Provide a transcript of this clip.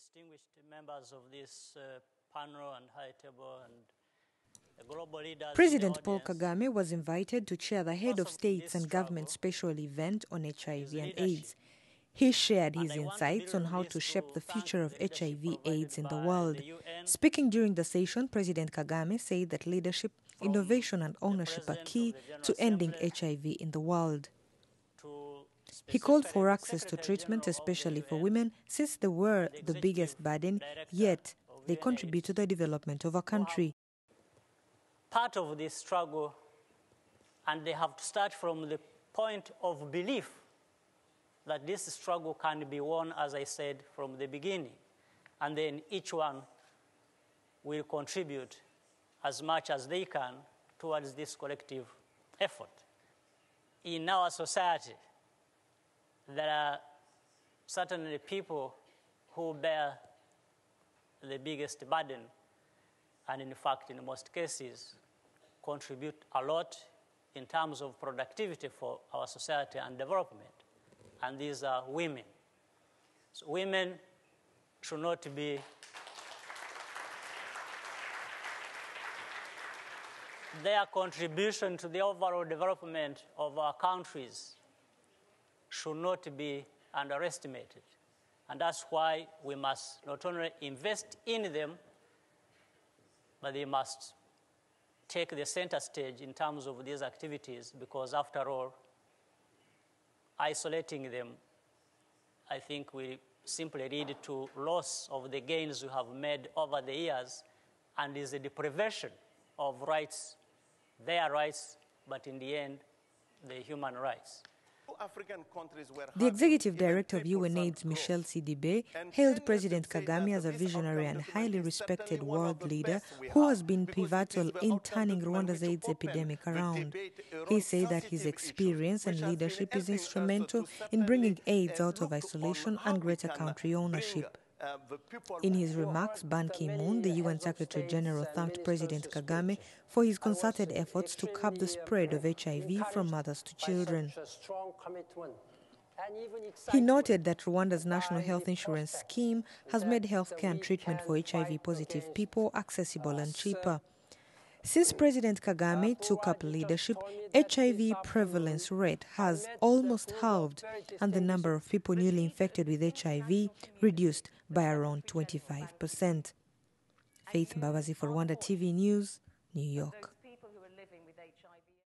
distinguished members of this panel and high table and the global leaders. President Paul Kagame was invited to chair the head of states and government special event on HIV and AIDS. He shared his insights on how to shape the future of HIV/AIDS in the world. Speaking during the session, President Kagame said that leadership, innovation and ownership are key to ending HIV in the world. He called for access to treatment, especially for women, since they were the biggest burden, yet they contribute to the development of a country. Part of this struggle, and they have to start from the point of belief that this struggle can be won, as I said, from the beginning. And then each one will contribute as much as they can towards this collective effort. In our society, there are certainly people who bear the biggest burden, and in fact, in most cases, contribute a lot in terms of productivity for our society and development. And these are women. So women should not be their contribution to the overall development of our countries should not be underestimated. And that's why we must not only invest in them, but they must take the center stage in terms of these activities, because after all, isolating them, I think, will simply lead to loss of the gains we have made over the years, and is a deprivation of rights, their rights, but in the end, the human rights. The executive director of UNAIDS, Michel Sidibe, hailed President Kagame as a visionary and highly respected world leader who has been pivotal in turning Rwanda's AIDS epidemic around. He said that his experience and leadership is instrumental in bringing AIDS out of isolation and greater country ownership. In his remarks, Ban Ki-moon, the UN Secretary General, thanked President Kagame for his concerted efforts to curb the spread of HIV from mothers to children. He noted that Rwanda's national health insurance scheme has made healthcare and treatment for HIV-positive people accessible and cheaper. Since President Kagame took up leadership, HIV prevalence rate has almost halved and the number of people newly infected with HIV reduced by around 25%. Faith Mbabazi for Rwanda TV News, New York.